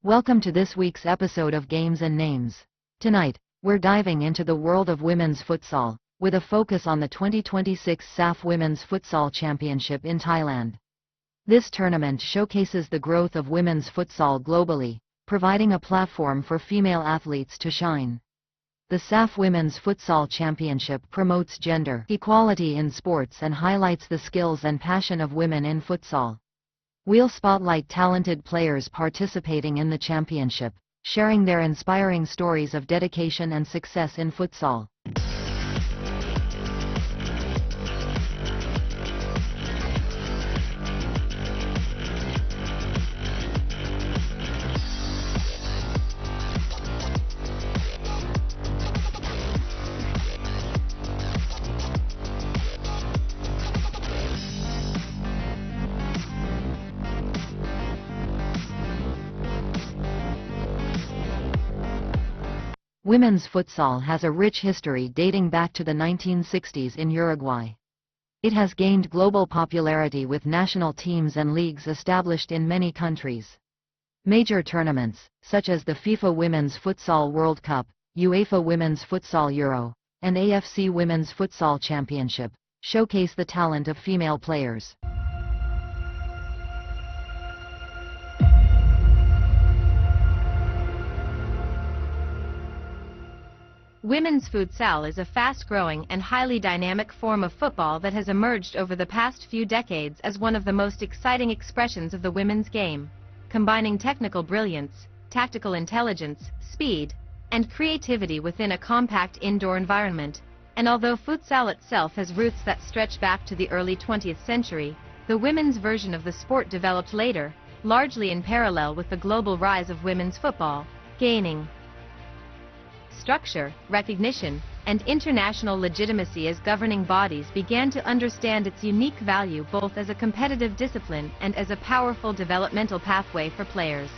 Welcome to this week's episode of Games and Names. Tonight, we're diving into the world of women's futsal, with a focus on the 2026 SAF Women's Futsal Championship in Thailand. This tournament showcases the growth of women's futsal globally, providing a platform for female athletes to shine. The SAF Women's Futsal Championship promotes gender equality in sports and highlights the skills and passion of women in futsal. We'll spotlight talented players participating in the championship, sharing their inspiring stories of dedication and success in futsal. Women's futsal has a rich history dating back to the 1960s in Uruguay. It has gained global popularity with national teams and leagues established in many countries. Major tournaments, such as the FIFA Women's Futsal World Cup, UEFA Women's Futsal Euro, and AFC Women's Futsal Championship, showcase the talent of female players. Women's futsal is a fast-growing and highly dynamic form of football that has emerged over the past few decades as one of the most exciting expressions of the women's game, combining technical brilliance, tactical intelligence, speed, and creativity within a compact indoor environment. And although futsal itself has roots that stretch back to the early 20th century, the women's version of the sport developed later, largely in parallel with the global rise of women's football, gaining structure, recognition, and international legitimacy as governing bodies began to understand its unique value both as a competitive discipline and as a powerful developmental pathway for players.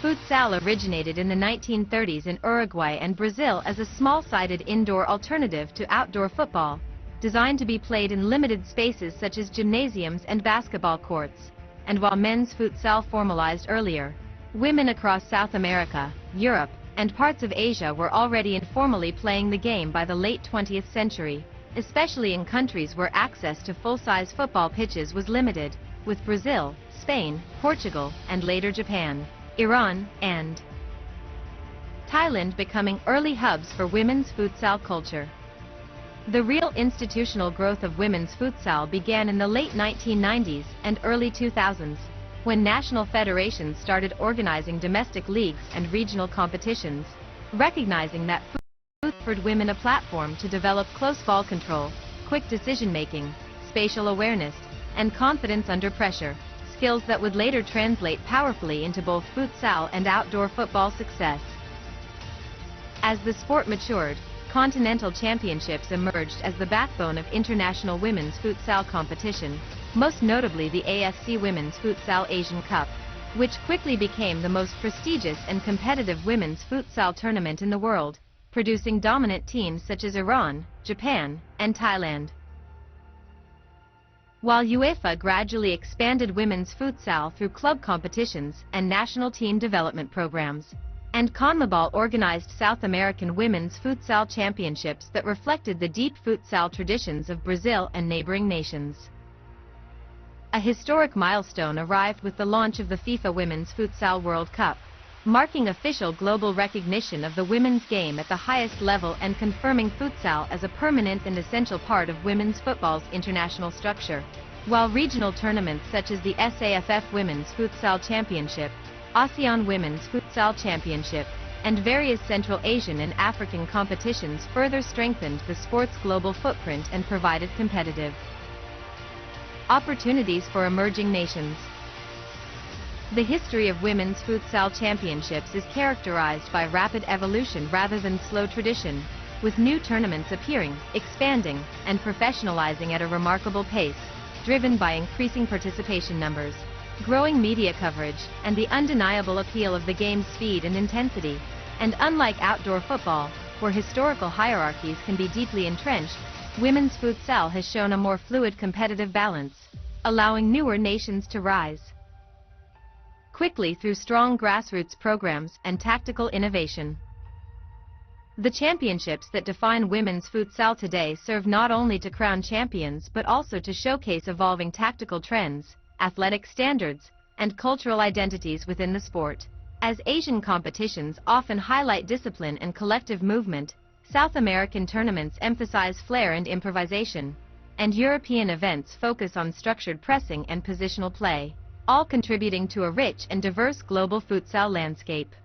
Futsal originated in the 1930s in Uruguay and Brazil as a small-sided indoor alternative to outdoor football, designed to be played in limited spaces such as gymnasiums and basketball courts. And while men's futsal formalized earlier, women across South America, Europe, and parts of Asia were already informally playing the game by the late 20th century, especially in countries where access to full-size football pitches was limited, with Brazil, Spain, Portugal, and later Japan, Iran, and Thailand becoming early hubs for women's futsal culture. The real institutional growth of women's futsal began in the late 1990s and early 2000s, when national federations started organizing domestic leagues and regional competitions, recognizing that futsal offered women a platform to develop close ball control, quick decision-making, spatial awareness, and confidence under pressure, skills that would later translate powerfully into both futsal and outdoor football success. As the sport matured, continental championships emerged as the backbone of international women's futsal competition, most notably the AFC Women's Futsal Asian Cup, which quickly became the most prestigious and competitive women's futsal tournament in the world, producing dominant teams such as Iran, Japan, and Thailand. While UEFA gradually expanded women's futsal through club competitions and national team development programs, and CONMEBOL organized South American women's futsal championships that reflected the deep futsal traditions of Brazil and neighboring nations. A historic milestone arrived with the launch of the FIFA Women's Futsal World Cup, marking official global recognition of the women's game at the highest level and confirming futsal as a permanent and essential part of women's football's international structure. While regional tournaments such as the SAFF Women's Futsal Championship, ASEAN Women's Futsal Championship, and various Central Asian and African competitions further strengthened the sport's global footprint and provided competitive opportunities for emerging nations. The history of women's futsal championships is characterized by rapid evolution rather than slow tradition, with new tournaments appearing, expanding, and professionalizing at a remarkable pace, driven by increasing participation numbers, growing media coverage, and the undeniable appeal of the game's speed and intensity. And unlike outdoor football, where historical hierarchies can be deeply entrenched, women's futsal has shown a more fluid competitive balance, allowing newer nations to rise. quickly through strong grassroots programs and tactical innovation. The championships that define women's futsal today serve not only to crown champions but also to showcase evolving tactical trends, athletic standards, and cultural identities within the sport. As Asian competitions often highlight discipline and collective movement, South American tournaments emphasize flair and improvisation, and European events focus on structured pressing and positional play, all contributing to a rich and diverse global futsal landscape.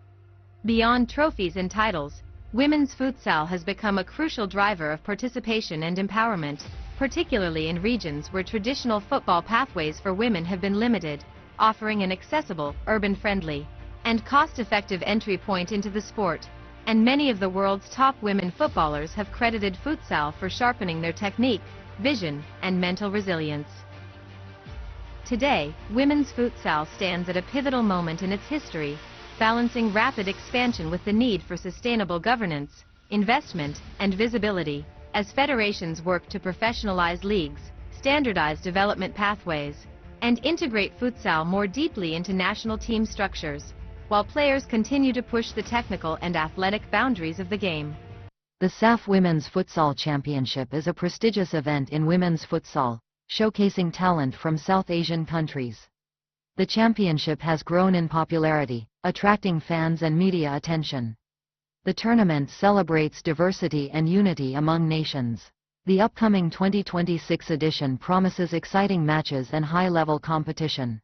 Beyond trophies and titles, women's futsal has become a crucial driver of participation and empowerment, particularly in regions where traditional football pathways for women have been limited, offering an accessible, urban-friendly, and cost-effective entry point into the sport, and many of the world's top women footballers have credited futsal for sharpening their technique, vision, and mental resilience. Today, women's futsal stands at a pivotal moment in its history, balancing rapid expansion with the need for sustainable governance, investment, and visibility, as federations work to professionalize leagues, standardize development pathways, and integrate futsal more deeply into national team structures, while players continue to push the technical and athletic boundaries of the game. The SAF Women's Futsal Championship is a prestigious event in women's futsal, showcasing talent from South Asian countries. The championship has grown in popularity, attracting fans and media attention. The tournament celebrates diversity and unity among nations. The upcoming 2026 edition promises exciting matches and high-level competition.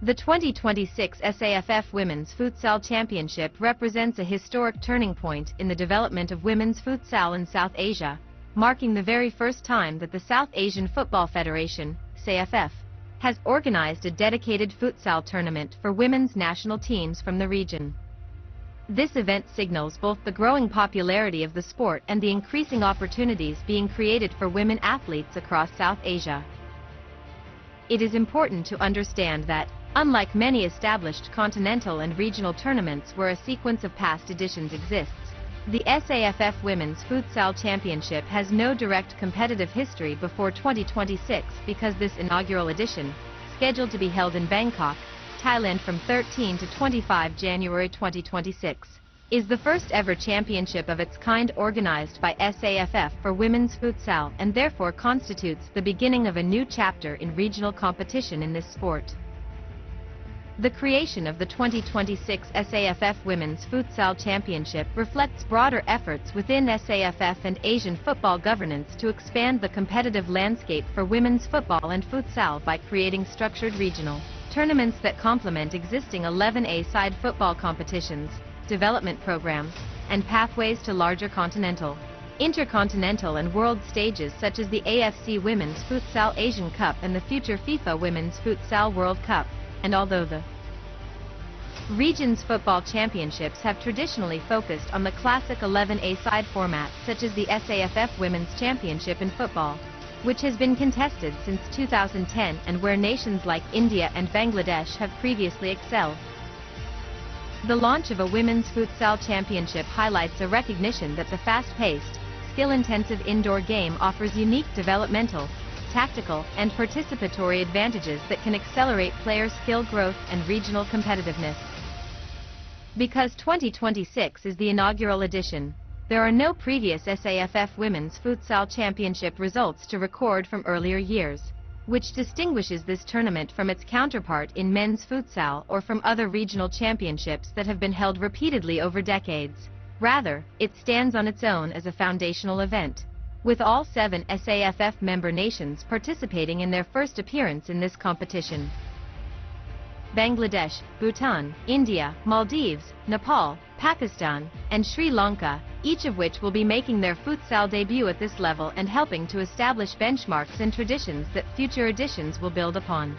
The 2026 SAFF Women's Futsal Championship represents a historic turning point in the development of women's futsal in South Asia, marking the very first time that the South Asian Football Federation, SAFF, has organized a dedicated futsal tournament for women's national teams from the region. This event signals both the growing popularity of the sport and the increasing opportunities being created for women athletes across South Asia. It is important to understand that, unlike many established continental and regional tournaments where a sequence of past editions exists, the SAFF Women's Futsal Championship has no direct competitive history before 2026 because this inaugural edition, scheduled to be held in Bangkok, Thailand from 13 to 25 January 2026, is the first ever championship of its kind organized by SAFF for women's futsal and therefore constitutes the beginning of a new chapter in regional competition in this sport. The creation of the 2026 SAFF Women's Futsal Championship reflects broader efforts within SAFF and Asian football governance to expand the competitive landscape for women's football and futsal by creating structured regional tournaments that complement existing 11A-side football competitions, development programs, and pathways to larger continental, intercontinental and world stages such as the AFC Women's Futsal Asian Cup and the future FIFA Women's Futsal World Cup. And although the region's football championships have traditionally focused on the classic 11A-side format such as the SAFF Women's Championship in football, which has been contested since 2010 and where nations like India and Bangladesh have previously excelled. The launch of a women's futsal championship highlights a recognition that the fast-paced, skill-intensive indoor game offers unique developmental, tactical, and participatory advantages that can accelerate player skill growth and regional competitiveness. Because 2026 is the inaugural edition, there are no previous SAFF Women's Futsal Championship results to record from earlier years, which distinguishes this tournament from its counterpart in men's futsal or from other regional championships that have been held repeatedly over decades. Rather, it stands on its own as a foundational event, with all 7 SAFF member nations participating in their first appearance in this competition. Bangladesh, Bhutan, India, Maldives, Nepal, Pakistan, and Sri Lanka, each of which will be making their futsal debut at this level and helping to establish benchmarks and traditions that future editions will build upon.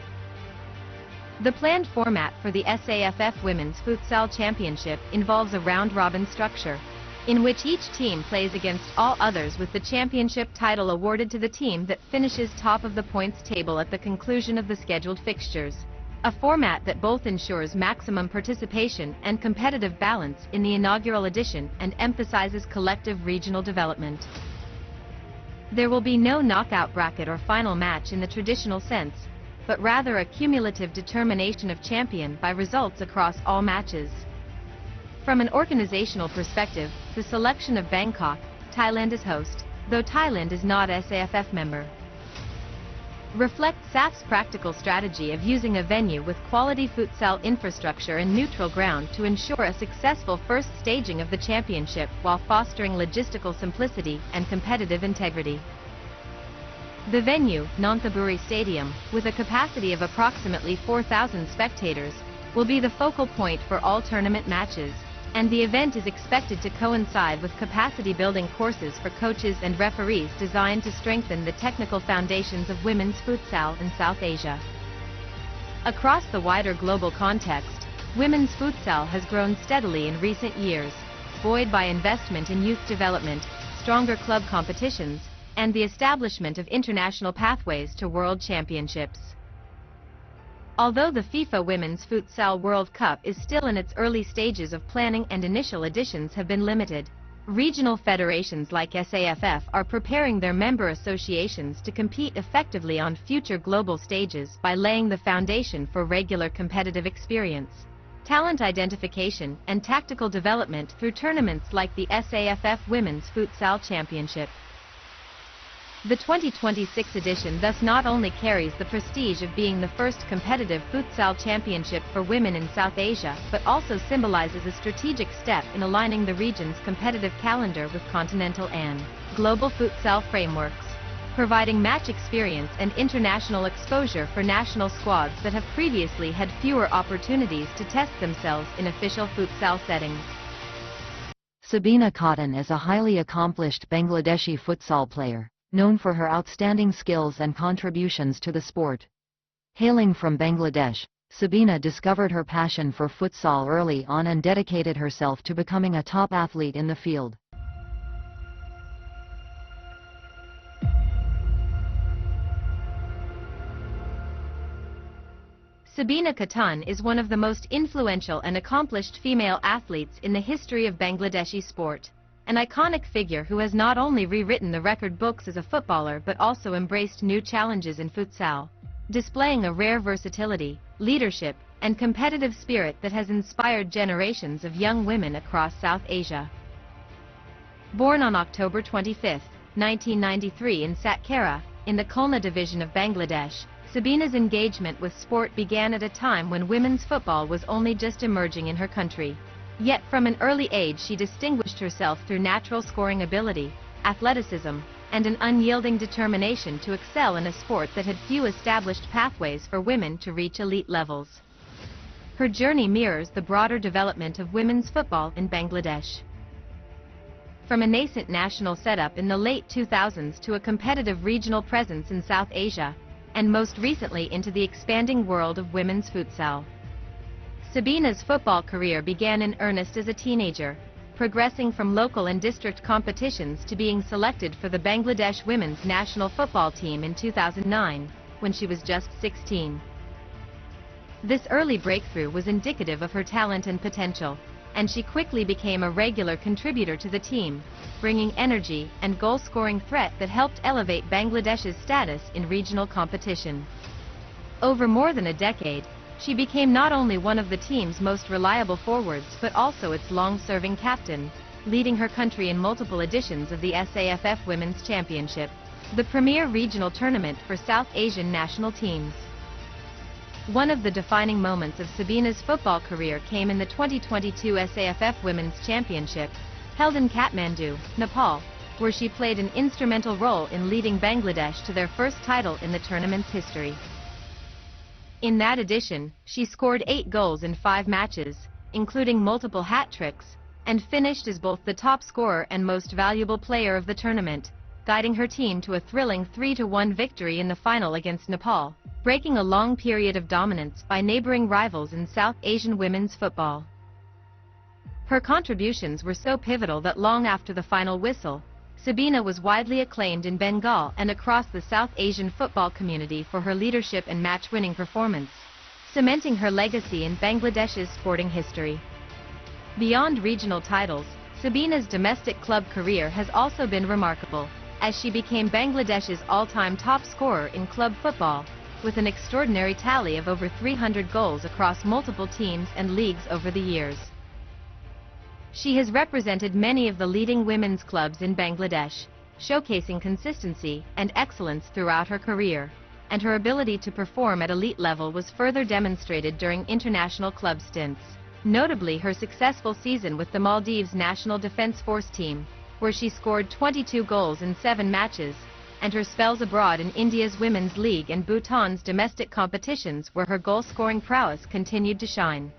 The planned format for the SAFF Women's Futsal Championship involves a round-robin structure, in which each team plays against all others with the championship title awarded to the team that finishes top of the points table at the conclusion of the scheduled fixtures, a format that both ensures maximum participation and competitive balance in the inaugural edition and emphasizes collective regional development. There will be no knockout bracket or final match in the traditional sense, but rather a cumulative determination of champion by results across all matches. From an organizational perspective, the selection of Bangkok, Thailand as host, though Thailand is not SAFF member, reflects SAF's practical strategy of using a venue with quality futsal infrastructure and neutral ground to ensure a successful first staging of the championship while fostering logistical simplicity and competitive integrity. The venue, Nonthaburi Stadium, with a capacity of approximately 4,000 spectators, will be the focal point for all tournament matches, and the event is expected to coincide with capacity-building courses for coaches and referees designed to strengthen the technical foundations of women's futsal in South Asia. Across the wider global context, women's futsal has grown steadily in recent years, buoyed by investment in youth development, stronger club competitions, and the establishment of international pathways to world championships. Although the FIFA Women's Futsal World Cup is still in its early stages of planning and initial additions have been limited, regional federations like SAFF are preparing their member associations to compete effectively on future global stages by laying the foundation for regular competitive experience, talent identification, and tactical development through tournaments like the SAFF Women's Futsal Championship. The 2026 edition thus not only carries the prestige of being the first competitive futsal championship for women in South Asia, but also symbolizes a strategic step in aligning the region's competitive calendar with continental and global futsal frameworks, providing match experience and international exposure for national squads that have previously had fewer opportunities to test themselves in official futsal settings. Sabina Khatun is a highly accomplished Bangladeshi futsal player, known for her outstanding skills and contributions to the sport. Hailing from Bangladesh, Sabina discovered her passion for futsal early on and dedicated herself to becoming a top athlete in the field. Sabina Khatun is one of the most influential and accomplished female athletes in the history of Bangladeshi sport. An iconic figure who has not only rewritten the record books as a footballer but also embraced new challenges in futsal, displaying a rare versatility, leadership, and competitive spirit that has inspired generations of young women across South Asia. Born on October 25, 1993 in Satkhera, in the Khulna division of Bangladesh, Sabina's engagement with sport began at a time when women's football was only just emerging in her country. Yet from an early age she distinguished herself through natural scoring ability, athleticism, and an unyielding determination to excel in a sport that had few established pathways for women to reach elite levels. Her journey mirrors the broader development of women's football in Bangladesh. From a nascent national setup in the late 2000s to a competitive regional presence in South Asia, and most recently into the expanding world of women's futsal. Sabina's football career began in earnest as a teenager, progressing from local and district competitions to being selected for the Bangladesh women's national football team in 2009, when she was just 16. This early breakthrough was indicative of her talent and potential, and she quickly became a regular contributor to the team, bringing energy and goal-scoring threat that helped elevate Bangladesh's status in regional competition. Over more than a decade, she became not only one of the team's most reliable forwards but also its long-serving captain, leading her country in multiple editions of the SAFF Women's Championship, the premier regional tournament for South Asian national teams. One of the defining moments of Sabina's football career came in the 2022 SAFF Women's Championship, held in Kathmandu, Nepal, where she played an instrumental role in leading Bangladesh to their first title in the tournament's history. In that edition, she scored 8 goals in 5 matches, including multiple hat tricks, and finished as both the top scorer and most valuable player of the tournament, guiding her team to a thrilling 3-1 victory in the final against Nepal, breaking a long period of dominance by neighboring rivals in South Asian women's football. Her contributions were so pivotal that long after the final whistle, Sabina was widely acclaimed in Bengal and across the South Asian football community for her leadership and match-winning performance, cementing her legacy in Bangladesh's sporting history. Beyond regional titles, Sabina's domestic club career has also been remarkable, as she became Bangladesh's all-time top scorer in club football, with an extraordinary tally of over 300 goals across multiple teams and leagues over the years. She has represented many of the leading women's clubs in Bangladesh, showcasing consistency and excellence throughout her career, and her ability to perform at elite level was further demonstrated during international club stints, notably her successful season with the Maldives National Defence Force team, where she scored 22 goals in 7 matches, and her spells abroad in India's Women's League and Bhutan's domestic competitions where her goal-scoring prowess continued to shine.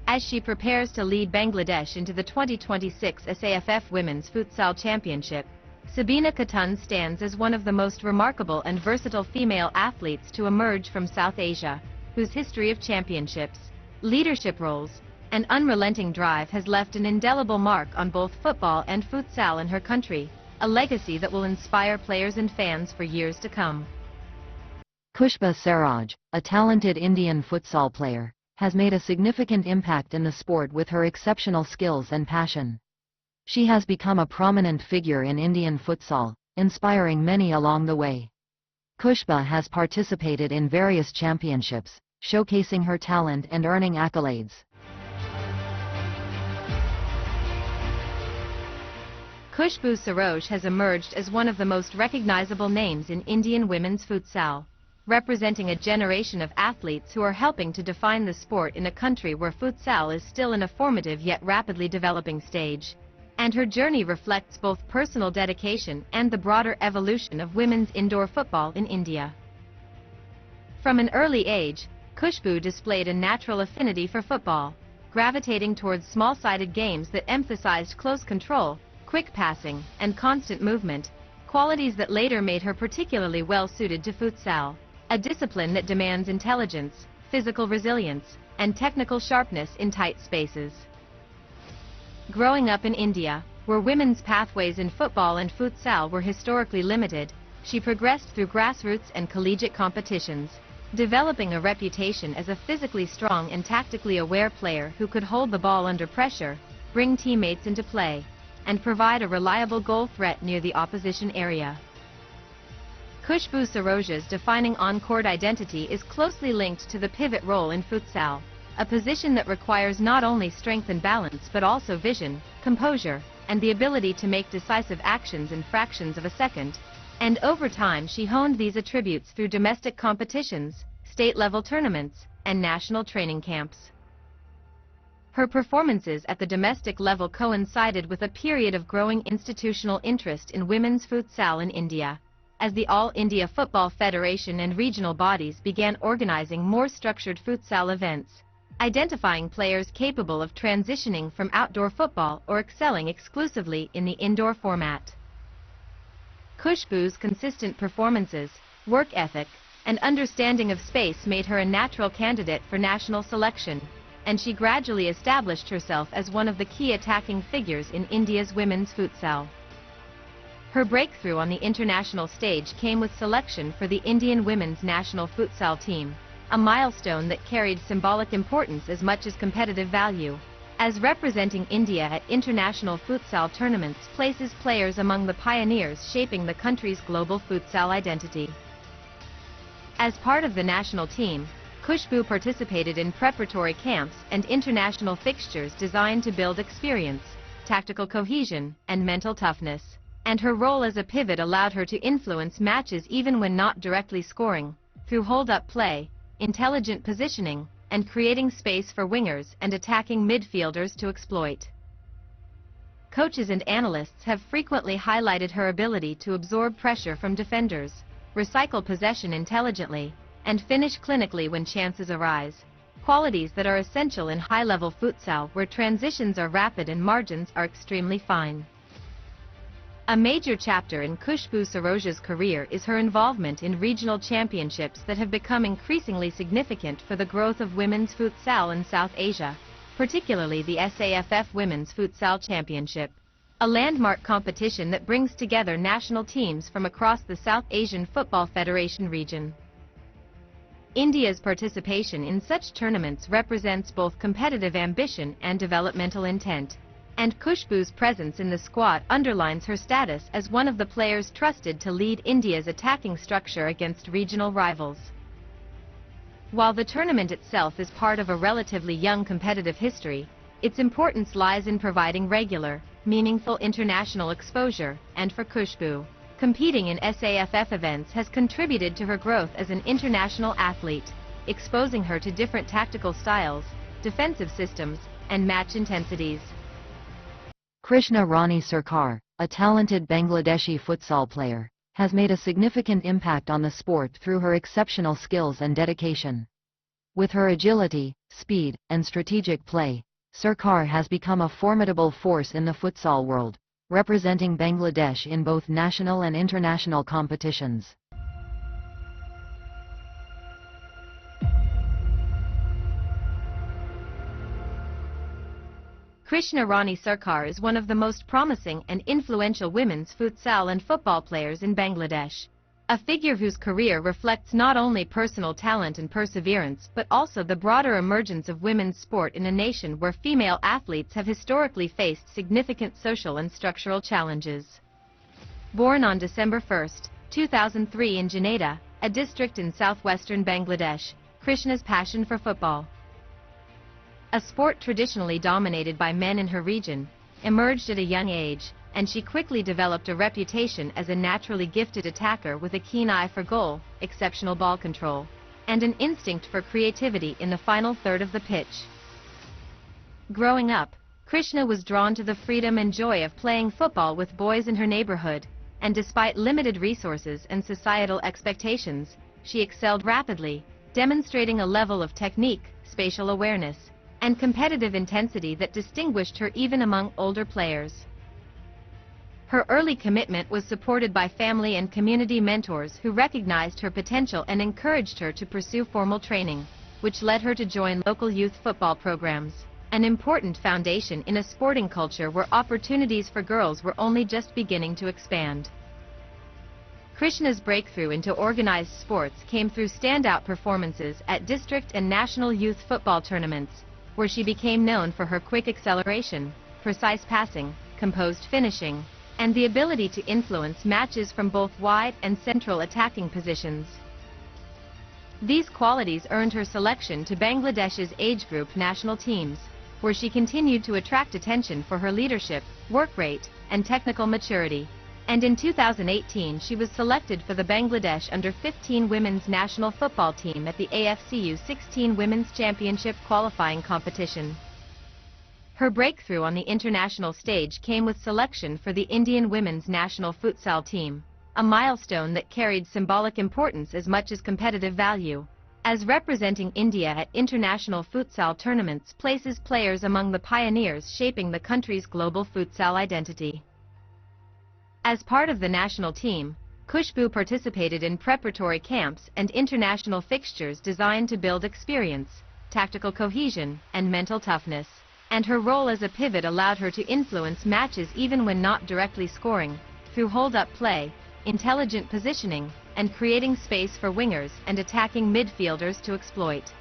As she prepares to lead Bangladesh into the 2026 SAFF Women's Futsal Championship, Sabina Khatun stands as one of the most remarkable and versatile female athletes to emerge from South Asia, whose history of championships, leadership roles, and unrelenting drive has left an indelible mark on both football and futsal in her country, a legacy that will inspire players and fans for years to come. Khushbu Saroj, a talented Indian futsal player, has made a significant impact in the sport with her exceptional skills and passion. She has become a prominent figure in Indian futsal, inspiring many along the way. Khushbu has participated in various championships, showcasing her talent and earning accolades. Khushbu Saroj has emerged as one of the most recognizable names in Indian women's futsal, representing a generation of athletes who are helping to define the sport in a country where futsal is still in a formative yet rapidly developing stage. And her journey reflects both personal dedication and the broader evolution of women's indoor football in India. From an early age, Khushbu displayed a natural affinity for football, gravitating towards small-sided games that emphasized close control, quick passing, and constant movement, qualities that later made her particularly well-suited to futsal, a discipline that demands intelligence, physical resilience, and technical sharpness in tight spaces. Growing up in India, where women's pathways in football and futsal were historically limited, she progressed through grassroots and collegiate competitions, developing a reputation as a physically strong and tactically aware player who could hold the ball under pressure, bring teammates into play, and provide a reliable goal threat near the opposition area. Khushbu Saroj's defining on-court identity is closely linked to the pivot role in futsal, a position that requires not only strength and balance but also vision, composure, and the ability to make decisive actions in fractions of a second, and over time she honed these attributes through domestic competitions, state-level tournaments, and national training camps. Her performances at the domestic level coincided with a period of growing institutional interest in women's futsal in India, as the All India Football Federation and regional bodies began organizing more structured futsal events, identifying players capable of transitioning from outdoor football or excelling exclusively in the indoor format. Khushbu's consistent performances, work ethic, and understanding of space made her a natural candidate for national selection, and she gradually established herself as one of the key attacking figures in India's women's futsal. Her breakthrough on the international stage came with selection for the Indian women's national futsal team, a milestone that carried symbolic importance as much as competitive value, as representing India at international futsal tournaments places players among the pioneers shaping the country's global futsal identity. As part of the national team, Khushbu participated in preparatory camps and international fixtures designed to build experience, tactical cohesion, and mental toughness, and her role as a pivot allowed her to influence matches even when not directly scoring, through hold-up play, intelligent positioning, and creating space for wingers and attacking midfielders to exploit. Coaches and analysts have frequently highlighted her ability to absorb pressure from defenders, recycle possession intelligently, and finish clinically when chances arise, qualities that are essential in high-level futsal where transitions are rapid and margins are extremely fine. A major chapter in Khushbu Saroj's career is her involvement in regional championships that have become increasingly significant for the growth of women's futsal in South Asia, particularly the SAFF Women's Futsal Championship, a landmark competition that brings together national teams from across the South Asian Football Federation region. India's participation in such tournaments represents both competitive ambition and developmental intent, And Khushbu's presence in the squad underlines her status as one of the players trusted to lead India's attacking structure against regional rivals. While the tournament itself is part of a relatively young competitive history, its importance lies in providing regular, meaningful international exposure, and for Khushbu, competing in SAFF events has contributed to her growth as an international athlete, exposing her to different tactical styles, defensive systems, and match intensities. Krishna Rani Sarkar, a talented Bangladeshi futsal player, has made a significant impact on the sport through her exceptional skills and dedication. With her agility, speed, and strategic play, Sarkar has become a formidable force in the futsal world, representing Bangladesh in both national and international competitions. Krishna Rani Sarkar is one of the most promising and influential women's futsal and football players in Bangladesh. A figure whose career reflects not only personal talent and perseverance but also the broader emergence of women's sport in a nation where female athletes have historically faced significant social and structural challenges. Born on December 1, 2003 in Jhaneda, a district in southwestern Bangladesh, Krishna's passion for football, a sport traditionally dominated by men in her region, emerged at a young age, and she quickly developed a reputation as a naturally gifted attacker with a keen eye for goal, exceptional ball control, and an instinct for creativity in the final third of the pitch. Growing up, Krishna was drawn to the freedom and joy of playing football with boys in her neighborhood, and despite limited resources and societal expectations, she excelled rapidly, demonstrating a level of technique, spatial awareness, and competitive intensity that distinguished her even among older players. Her early commitment was supported by family and community mentors who recognized her potential and encouraged her to pursue formal training, which led her to join local youth football programs, an important foundation in a sporting culture where opportunities for girls were only just beginning to expand. Krishna's breakthrough into organized sports came through standout performances at district and national youth football tournaments, where she became known for her quick acceleration, precise passing, composed finishing, and the ability to influence matches from both wide and central attacking positions. These qualities earned her selection to Bangladesh's age group national teams, where she continued to attract attention for her leadership, work rate, and technical maturity. And in 2018 she was selected for the Bangladesh Under-15 women's national football team at the AFCU 16 Women's Championship qualifying competition. Her breakthrough on the international stage came with selection for the Indian women's national futsal team, a milestone that carried symbolic importance as much as competitive value, as representing India at international futsal tournaments places players among the pioneers shaping the country's global futsal identity. As part of the national team, Khushbu participated in preparatory camps and international fixtures designed to build experience, tactical cohesion, and mental toughness, and her role as a pivot allowed her to influence matches even when not directly scoring, through hold-up play, intelligent positioning, and creating space for wingers and attacking midfielders to exploit.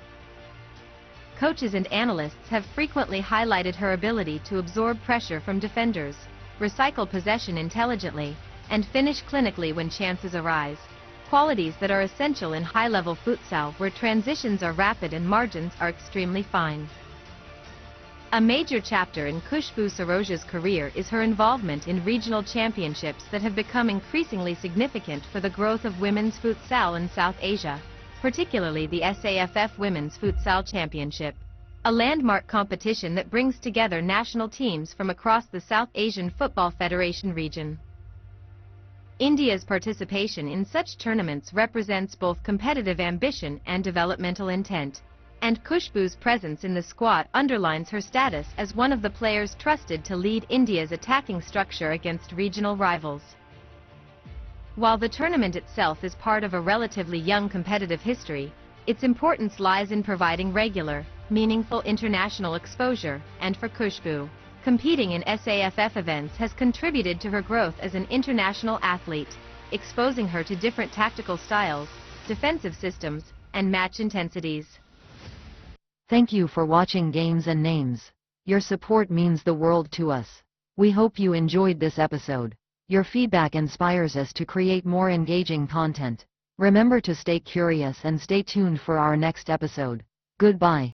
Coaches and analysts have frequently highlighted her ability to absorb pressure from defenders, recycle possession intelligently, and finish clinically when chances arise, qualities that are essential in high-level futsal where transitions are rapid and margins are extremely fine. A major chapter in Khushbu Saroja's career is her involvement in regional championships that have become increasingly significant for the growth of women's futsal in South Asia, particularly the SAFF Women's Futsal Championship, a landmark competition that brings together national teams from across the South Asian Football Federation region. India's participation in such tournaments represents both competitive ambition and developmental intent, and Khushbu's presence in the squad underlines her status as one of the players trusted to lead India's attacking structure against regional rivals. While the tournament itself is part of a relatively young competitive history, its importance lies in providing regular, meaningful international exposure, and for Khushbu, competing in SAFF events has contributed to her growth as an international athlete, exposing her to different tactical styles, defensive systems, and match intensities. Thank you for watching Games and Names. Your support means the world to us. We hope you enjoyed this episode. Your feedback inspires us to create more engaging content. Remember to stay curious and stay tuned for our next episode. Goodbye.